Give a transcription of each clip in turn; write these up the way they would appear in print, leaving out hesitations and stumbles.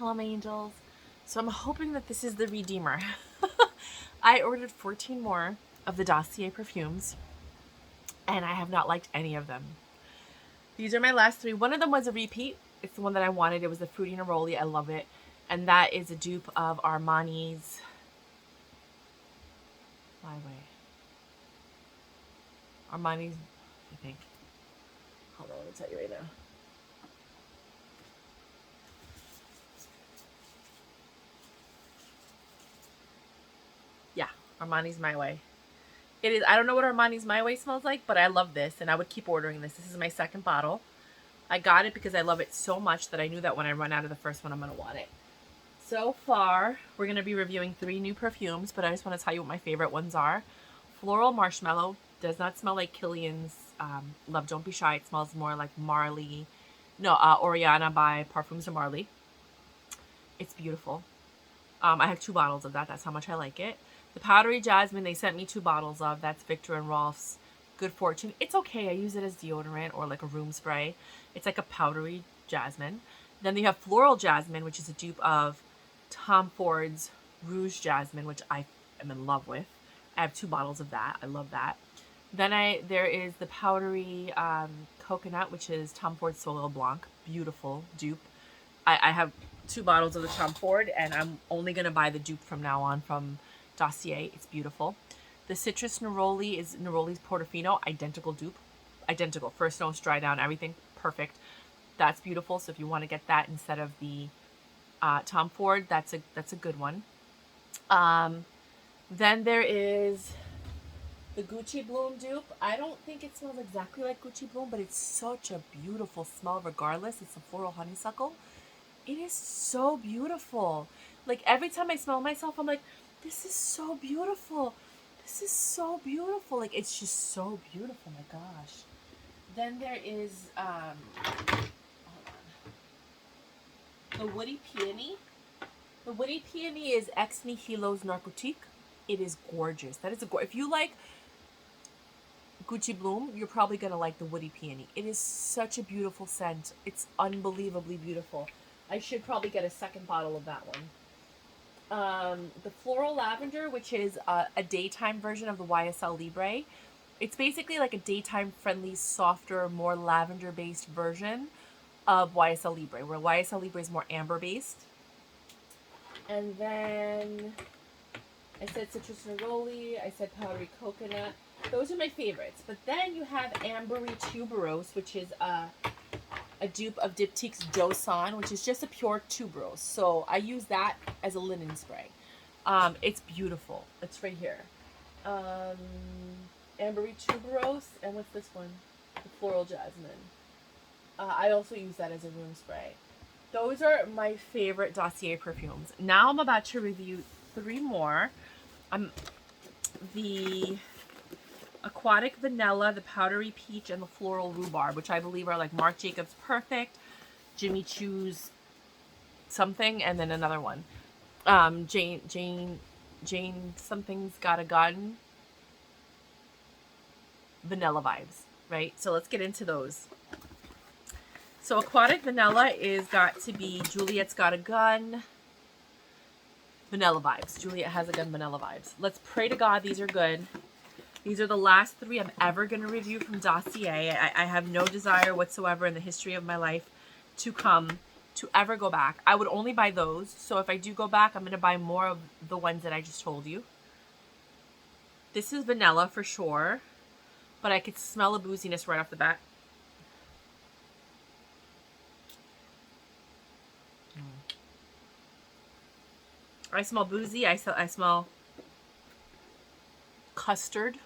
Hello, my angels. So I'm hoping that this is the redeemer. I ordered 14 more of the Dossier perfumes, and I have not liked any of them. These are my last three. One of them was a repeat. It's the one that I wanted. It was the Fruity Neroli. I love it. And that is a dupe of Armani's My Way. Armani's, I think. Hold on, let me tell you right now. Yeah, Armani's My Way. It is. I don't know what Armani's My Way smells like, but I love this, and I would keep ordering this. This is my second bottle. I got it because I love it so much that I knew that when I run out of the first one, I'm going to want it. So far, we're going to be reviewing 3 new perfumes, but I just want to tell you what my favorite ones are. Floral Marshmallow does not smell like Killian's Love Don't Be Shy. It smells more like Marley. No, Oriana by Parfums de Marley. It's beautiful. I have 2 bottles of that. That's how much I like it. The Powdery Jasmine, they sent me 2 bottles of. That's Victor and Rolf's Good Fortune. It's okay. I use it as deodorant or like a room spray. It's like a powdery jasmine. Then you have Floral Jasmine, which is a dupe of Tom Ford's Rouge Jasmine, which I am in love with. I have 2 bottles of that. I love that. Then there is the Powdery Coconut, which is Tom Ford's Soleil Blanc. Beautiful dupe. I have 2 bottles of the Tom Ford, and I'm only going to buy the dupe from now on from Dossier. It's beautiful. The Citrus Neroli is Neroli's Portofino. Identical dupe. Identical. First notes, dry down, everything. Perfect. That's beautiful. So if you want to get that instead of the Tom Ford, that's a good one. Then there is the Gucci Bloom dupe. I don't think it smells exactly like Gucci Bloom, but it's such a beautiful smell regardless. It's a floral honeysuckle. It is so beautiful. Like every time I smell myself, I'm like, this is so beautiful. This is so beautiful. Like it's just so beautiful. My gosh. Then there is hold on. The Woody Peony. The Woody Peony is Ex Nihilo's Narcotique. It is gorgeous. That is if you like Gucci Bloom, you're probably gonna like the Woody Peony. It is such a beautiful scent. It's unbelievably beautiful. I should probably get a second bottle of that one. The Floral Lavender, which is a daytime version of the YSL Libre. It's basically like a daytime friendly, softer, more lavender based version of YSL Libre, where YSL Libre is more amber based. And then I said Citrus Neroli, I said Powdery Coconut. Those are my favorites. But then you have Ambery Tuberose, which is a dupe of Diptyque's Dosan, which is just a pure tuberose. So I use that as a linen spray. It's beautiful. It's right here. Ambery Tuberose, and what's this one? The Floral Jasmine. I also use that as a room spray. Those are my favorite Dossier perfumes. Now I'm about to review 3 more. The Aquatic Vanilla, the Powdery Peach, and the Floral Rhubarb, which I believe are like Marc Jacobs Perfect, Jimmy Choo's something, and then another one. Jane something's got a gun. Vanilla vibes, right? So let's get into those. So Aquatic Vanilla is got to be Juliet's Got a Gun. Vanilla vibes. Juliet Has a Gun, vanilla vibes. Let's pray to God these are good. These are the last 3 I'm ever going to review from Dossier. I have no desire whatsoever in the history of my life to ever go back. I would only buy those. So if I do go back, I'm going to buy more of the ones that I just told you. This is vanilla for sure, but I could smell a booziness right off the bat. I smell boozy. I smell custard.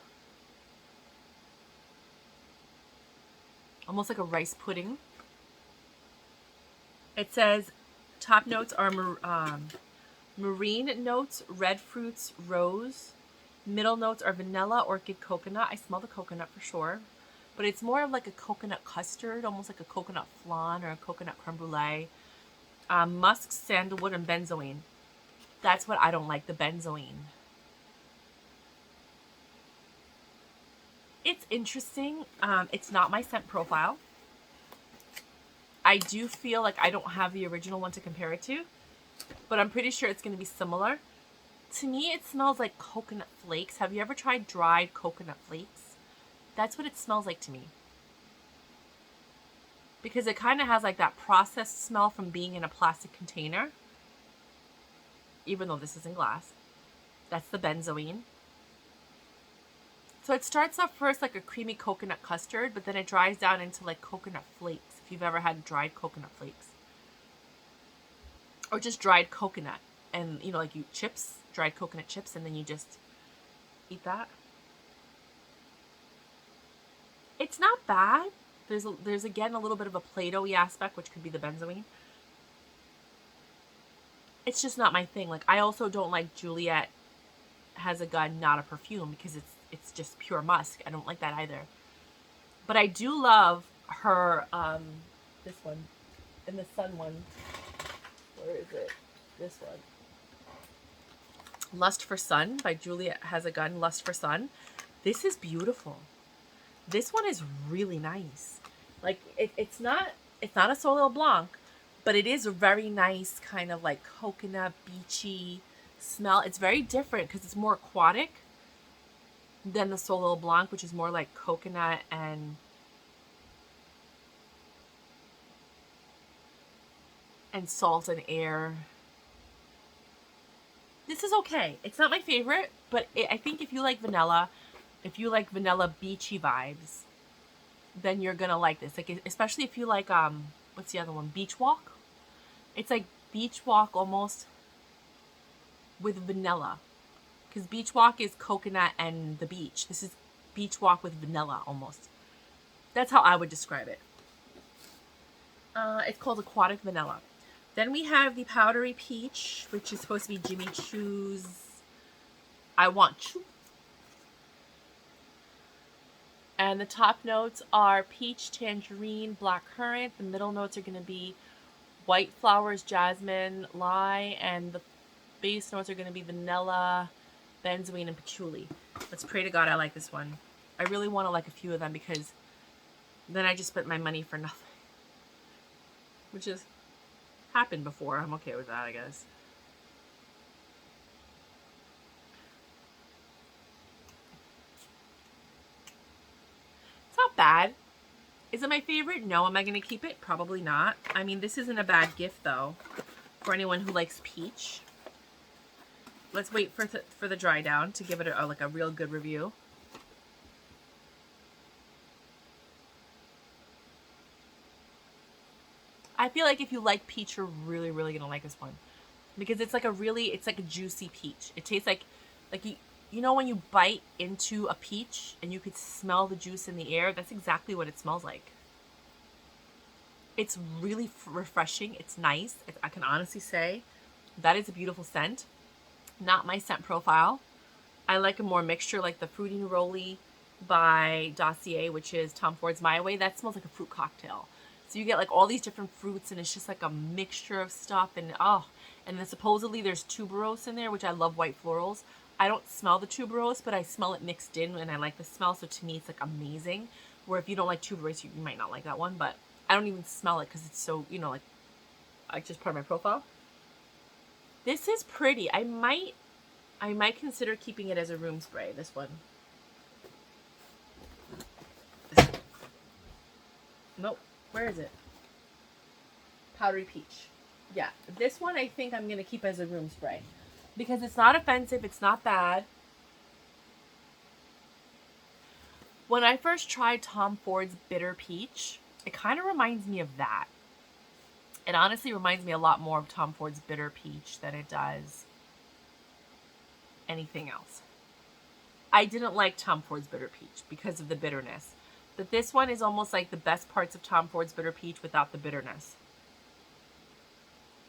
Almost like a rice pudding. It says top notes are marine notes, red fruits, rose. Middle notes are vanilla, orchid, coconut. I smell the coconut for sure. But it's more of like a coconut custard, almost like a coconut flan or a coconut creme brulee. Musk, sandalwood, and benzoin. That's what I don't like, the benzoin. It's interesting. It's not my scent profile. I do feel like I don't have the original one to compare it to. but I'm pretty sure it's going to be similar. To me, it smells like coconut flakes. Have you ever tried dried coconut flakes? That's what it smells like to me. Because it kind of has like that processed smell from being in a plastic container. Even though this isn't glass. That's the benzoin. So it starts off first like a creamy coconut custard, but then it dries down into like coconut flakes. If you've ever had dried coconut flakes. Or just dried coconut. And, you know, like you chips, dried coconut chips, and then you just eat that. It's not bad. There's again a little bit of a Play-Doh-y aspect, which could be the benzoin. It's just not my thing. Like, I also don't like Juliet Has a Gun, Not a Perfume, because it's just pure musk. I don't like that either. But I do love her, this one, and the Sun one. Where is it? This one. Lust for Sun by Juliet Has a Gun, Lust for Sun. This is beautiful. This one is really nice. Like, it's not a Soleil Blanc, but it is a very nice kind of like coconut, beachy smell. It's very different because it's more aquatic than the Soleil Blanc, which is more like coconut and salt and air. This is okay. It's not my favorite, but I think if you like vanilla beachy vibes, then you're gonna like this. Like, especially if you like what's the other one? Beach Walk. It's like Beach Walk almost with vanilla, because Beach Walk is coconut and the beach. This is Beach Walk with vanilla almost. That's how I would describe it. It's called Aquatic Vanilla. Then we have the Powdery Peach, which is supposed to be Jimmy Choo's I Want Choo. And the top notes are peach, tangerine, black currant. The middle notes are going to be white flowers, jasmine, lye. And the base notes are going to be vanilla, benzoin, and patchouli. Let's pray to God I like this one. I really want to like a few of them, because then I just spent my money for nothing. Which has happened before. I'm okay with that, I guess. It's not bad. Is it my favorite? No. Am I going to keep it? Probably not. I mean, this isn't a bad gift, though, for anyone who likes peach. Let's wait for the dry down to give it like a real good review. I feel like if you like peach, you're really, really going to like this one. Because it's like it's like a juicy peach. It tastes like you know when you bite into a peach and you could smell the juice in the air? That's exactly what it smells like. It's really refreshing. It's nice. I can honestly say that is a beautiful scent. Not my scent profile. I like a more mixture, like the Fruity Neroli by Dossier, which is Tom Ford's My Way. That smells like a fruit cocktail. So you get like all these different fruits, and it's just like a mixture of stuff. And and then supposedly there's tuberose in there, which I love, white florals. I don't smell the tuberose, but I smell it mixed in, and I like the smell. So to me, it's like amazing. Where if you don't like tuberose, you might not like that one. But I don't even smell it because it's so, you know, like just part of my profile. This is pretty. I might consider keeping it as a room spray. This one. Nope. Where is it? Powdery Peach. Yeah, this one I think I'm going to keep as a room spray. Because it's not offensive, it's not bad. When I first tried Tom Ford's Bitter Peach, it kind of reminds me of that. It honestly reminds me a lot more of Tom Ford's Bitter Peach than it does anything else. I didn't like Tom Ford's Bitter Peach because of the bitterness. But this one is almost like the best parts of Tom Ford's Bitter Peach without the bitterness.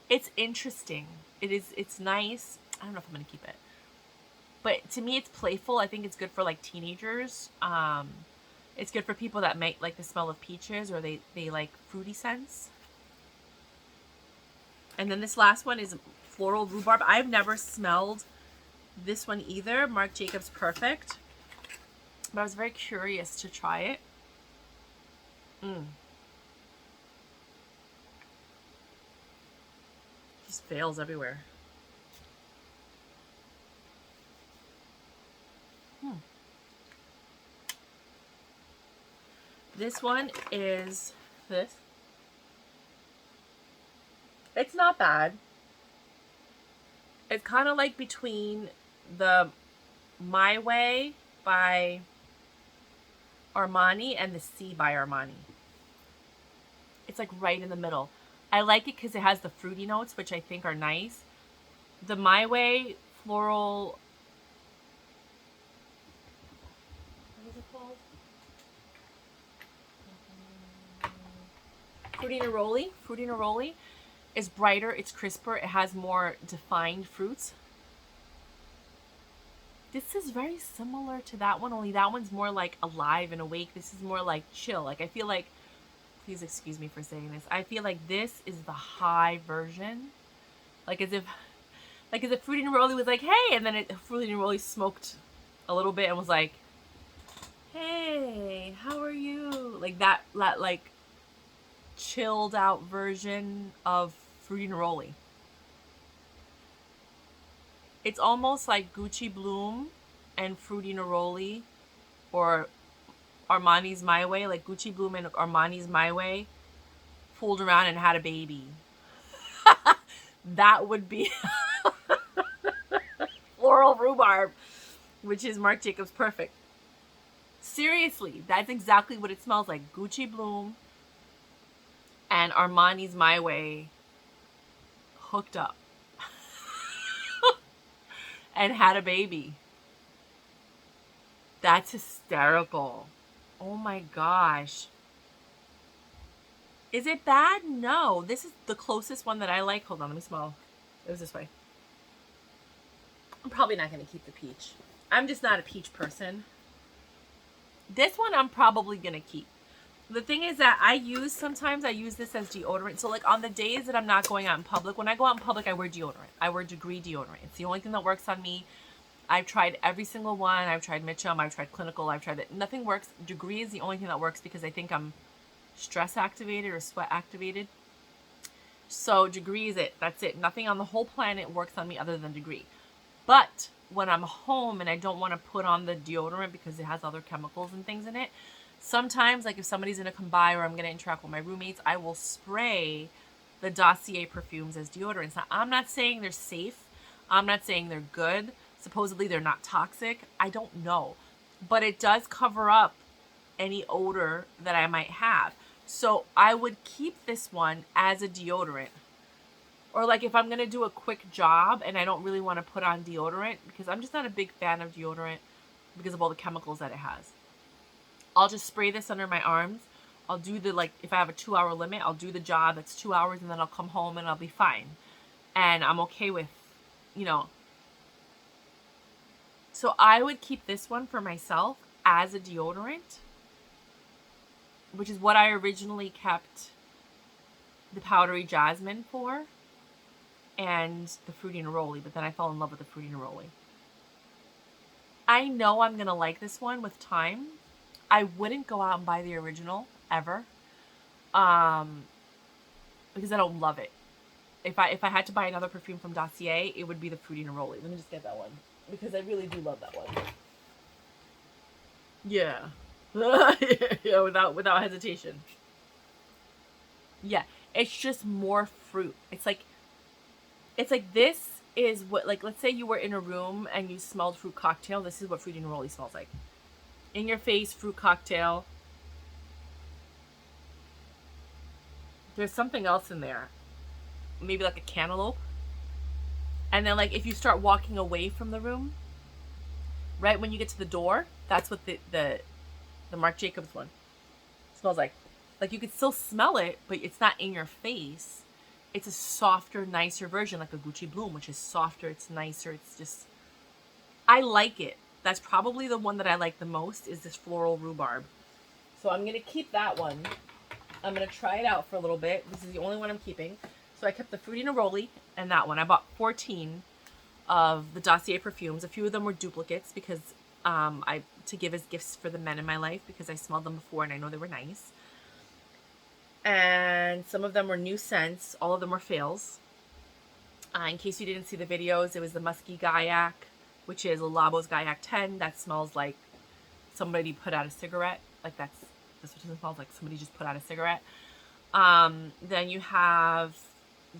It's interesting. It's nice. I don't know if I'm going to keep it. But to me, it's playful. I think it's good for like teenagers. It's good for people that might like the smell of peaches, or they like fruity scents. And then this last one is Floral Rhubarb. I've never smelled this one either. Marc Jacobs Perfect. But I was very curious to try it. Just fails everywhere. This one is this. It's not bad. It's kind of like between the My Way by Armani and the Sea by Armani. It's like right in the middle. I like it because it has the fruity notes, which I think are nice. The My Way Floral... What is it called? Fruity Neroli. Fruity Neroli is brighter, it's crisper, it has more defined fruits. This is very similar to that one, only that one's more like alive and awake. This is more like chill. Like I feel like, please excuse me for saying this, I feel like this is the high version. Like as if Fruity Neroli was like, hey, and then Fruity Neroli smoked a little bit and was like, hey, how are you? Like that like chilled out version of Fruity Neroli. It's almost like Gucci Bloom and Fruity Neroli, or Armani's My Way, like Gucci Bloom and Armani's My Way fooled around and had a baby. That would be Floral Rhubarb, which is Marc Jacobs Perfect. Seriously, that's exactly what it smells like. Gucci Bloom and Armani's My Way hooked up and had a baby. That's hysterical. Oh my gosh. Is it bad? No. This is the closest one that I like. Hold on, let me smell. It was this way. I'm probably not going to keep the peach. I'm just not a peach person. This one I'm probably going to keep. The thing is that sometimes I use this as deodorant. So like on the days that I'm not going out in public, when I go out in public, I wear deodorant. I wear Degree deodorant. It's the only thing that works on me. I've tried every single one. I've tried Mitchum. I've tried Clinical. I've tried it. Nothing works. Degree is the only thing that works because I think I'm stress activated or sweat activated. So Degree is it. That's it. Nothing on the whole planet works on me other than Degree. But when I'm home and I don't want to put on the deodorant because it has other chemicals and things in it, sometimes, like if somebody's going to come by or I'm going to interact with my roommates, I will spray the Dossier perfumes as deodorants. Now, I'm not saying they're safe. I'm not saying they're good. Supposedly, they're not toxic. I don't know. But it does cover up any odor that I might have. So I would keep this one as a deodorant. Or like if I'm going to do a quick job and I don't really want to put on deodorant, because I'm just not a big fan of deodorant because of all the chemicals that it has. I'll just spray this under my arms. I'll do if I have a 2-hour limit, I'll do the job that's 2 hours and then I'll come home and I'll be fine. And I'm okay with, So I would keep this one for myself as a deodorant, which is what I originally kept the Powdery Jasmine for and the Fruity Neroli, but then I fell in love with the Fruity Neroli. I know I'm going to like this one with time. I wouldn't go out and buy the original ever, because I don't love it. If I had to buy another perfume from Dossier, it would be the Fruity Neroli. Let me just get that one because I really do love that one. Yeah, yeah, without hesitation. Yeah, it's just more fruit. It's like this is what, like, let's say you were in a room and you smelled fruit cocktail. This is what Fruity Neroli smells like. In your face, fruit cocktail. There's something else in there. Maybe like a cantaloupe. And then like if you start walking away from the room, right when you get to the door, that's what the Marc Jacobs one smells like. Like you could still smell it, but it's not in your face. It's a softer, nicer version, like a Gucci Bloom, which is softer, it's nicer, it's just... I like it. That's probably the one that I like the most, is this Floral Rhubarb. So I'm going to keep that one. I'm going to try it out for a little bit. This is the only one I'm keeping. So I kept the Fruity Neroli and that one. I bought 14 of the Dossier perfumes. A few of them were duplicates because to give as gifts for the men in my life because I smelled them before and I know they were nice. And some of them were new scents. All of them were fails. In case you didn't see the videos, it was the Musky Gaiac, which is Labo's Gaiac 10. That smells like somebody put out a cigarette. Like this one smells like somebody just put out a cigarette. Then you have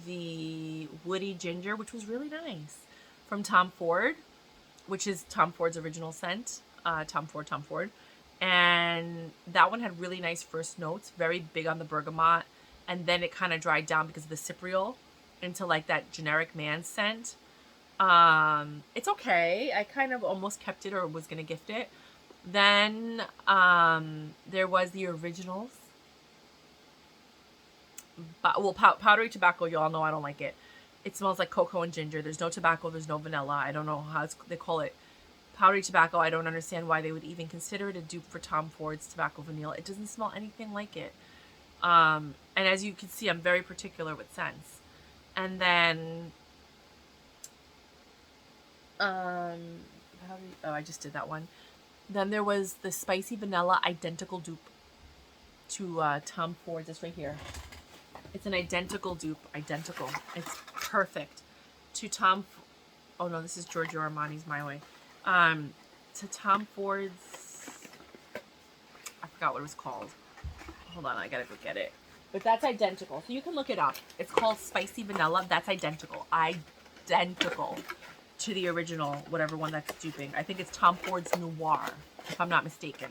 the Woody Ginger, which was really nice, from Tom Ford, which is Tom Ford's original scent. Tom Ford. And that one had really nice first notes, very big on the bergamot. And then it kind of dried down because of the cypriol into like that generic man scent. It's okay. I kind of almost kept it or was going to gift it. Then there was the originals. Well, powdery tobacco, you all know I don't like it. It smells like cocoa and ginger. There's no tobacco. There's no vanilla. I don't know how they call it. Powdery tobacco, I don't understand why they would even consider it a dupe for Tom Ford's Tobacco Vanilla. It doesn't smell anything like it. And as you can see, I'm very particular with scents. And then, I just did that one. Then there was the Spicy Vanilla identical dupe to Tom Ford's. This right here. It's an identical dupe. Identical. It's perfect to oh no, this is Giorgio Armani's My Way. To Tom Ford's, I forgot what it was called. Hold on, I gotta go get it. But that's identical. So you can look it up. It's called Spicy Vanilla. That's identical. Identical to the original, whatever one that's duping. I think it's Tom Ford's Noir, if I'm not mistaken.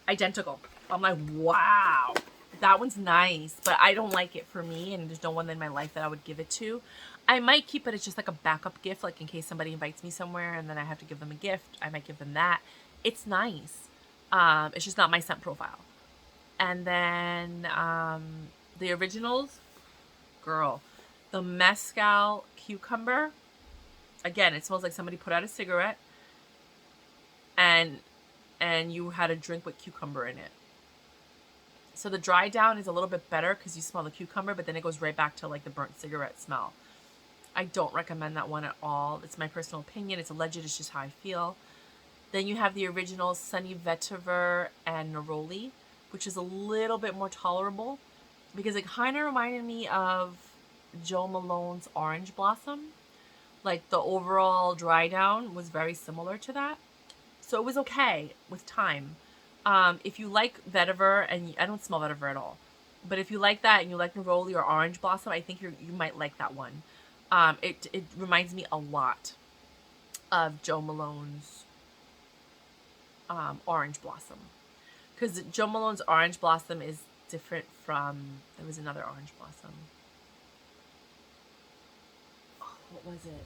Identical. I'm like, wow. That one's nice, but I don't like it for me, and there's no one in my life that I would give it to. I might keep it as just like a backup gift, like in case somebody invites me somewhere and then I have to give them a gift. I might give them that. It's nice. It's just not my scent profile. And then the originals, girl, the Mezcal Cucumber. Again, it smells like somebody put out a cigarette and you had a drink with cucumber in it. So the dry down is a little bit better because you smell the cucumber, but then it goes right back to like the burnt cigarette smell. I don't recommend that one at all. It's my personal opinion. It's alleged. It's just how I feel. Then you have the original Sunny Vetiver and Neroli, which is a little bit more tolerable because it kind of reminded me of Joe Malone's Orange Blossom. Like the overall dry down was very similar to that. So it was okay with time. If you like vetiver, and I don't smell vetiver at all, but if you like that and you like Neroli or Orange Blossom, I think you might like that one. It reminds me a lot of Joe Malone's Orange Blossom, because Joe Malone's Orange Blossom is different from, there was another Orange Blossom. Oh, what was it?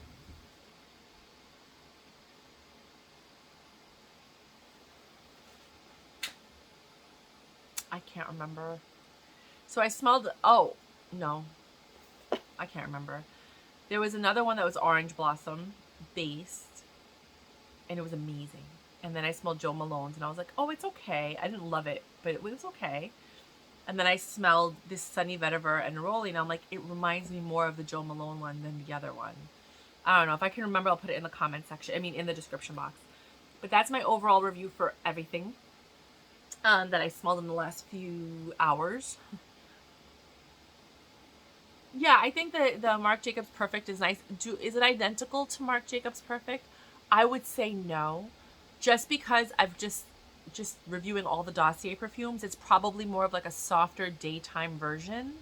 I can't remember. So I smelled, oh, no. I can't remember. There was another one that was Orange Blossom based, and it was amazing. And then I smelled Joe Malone's, and I was like, oh, it's okay. I didn't love it, but it was okay. And then I smelled this Sunny Vetiver and Neroli, and I'm like, it reminds me more of the Joe Malone one than the other one. I don't know. If I can remember, I'll put it in the comment section. I mean, in the description box. But that's my overall review for everything that I smelled in the last few hours. Yeah, I think that the Marc Jacobs Perfect is nice. Is it identical to Marc Jacobs Perfect? I would say no. Just because I've just reviewing all the Dossier perfumes, it's probably more of like a softer daytime version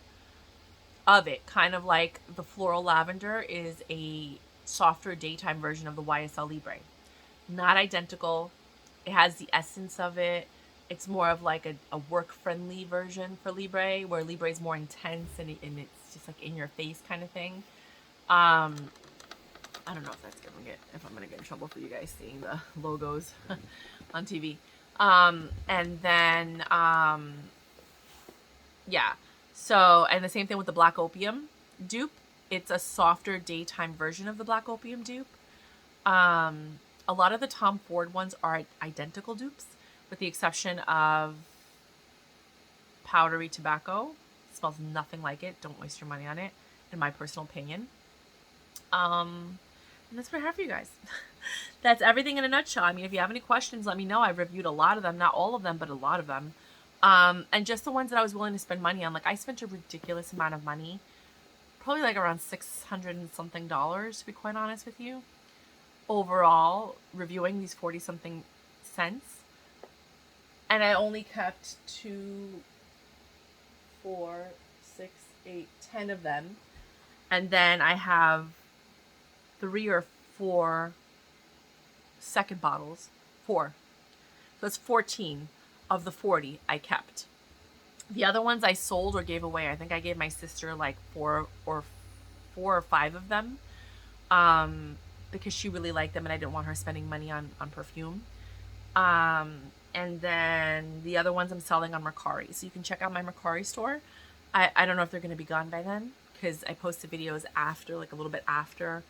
of it. Kind of like the Floral Lavender is a softer daytime version of the YSL Libre. Not identical. It has the essence of it. It's more of like a work-friendly version for Libre, where Libre is more intense and it's just like in your face kind of thing. I don't know if I'm gonna get in trouble for you guys seeing the logos on TV. And then yeah. So, and the same thing with the Black Opium dupe. It's a softer daytime version of the Black Opium dupe. A lot of the Tom Ford ones are identical dupes, with the exception of Powdery Tobacco. It smells nothing like it. Don't waste your money on it, in my personal opinion. And that's what I have for you guys. That's everything in a nutshell. I mean, if you have any questions, let me know. I've reviewed a lot of them. Not all of them, but a lot of them. And just the ones that I was willing to spend money on. Like, I spent a ridiculous amount of money probably like around $600 and something, to be quite honest with you. Overall, reviewing these 40 something cents. And I only kept 2, 4, 6, 8, 10 of them. And then I have 3 or 4 second bottles. 4. So it's 14 of the 40 I kept. The other ones I sold or gave away. I think I gave my sister like 4 or 5 of them. Because she really liked them and I didn't want her spending money on perfume. And then the other ones I'm selling on Mercari. So you can check out my Mercari store. I don't know if they're going to be gone by then, because I posted videos after, like a little bit after,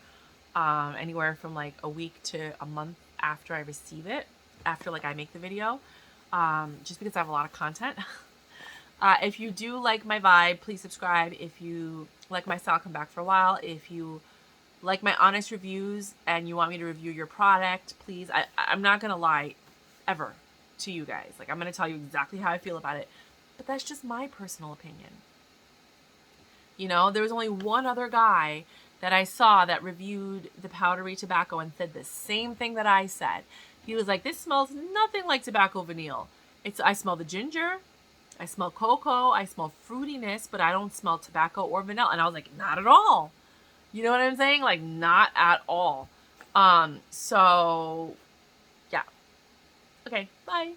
anywhere from like a week to a month after I receive it, after like I make the video, just because I have a lot of content. If you do like my vibe, please subscribe. If you like my style, come back for a while. If you like my honest reviews and you want me to review your product, please. I'm not going to lie ever to you guys. Like, I'm going to tell you exactly how I feel about it. But that's just my personal opinion. You know, there was only one other guy that I saw that reviewed the powdery tobacco and said the same thing that I said. He was like, this smells nothing like tobacco vanille. I smell the ginger, I smell cocoa, I smell fruitiness, but I don't smell tobacco or vanilla. And I was like, not at all. You know what I'm saying? Like, not at all. So, yeah. Okay, bye.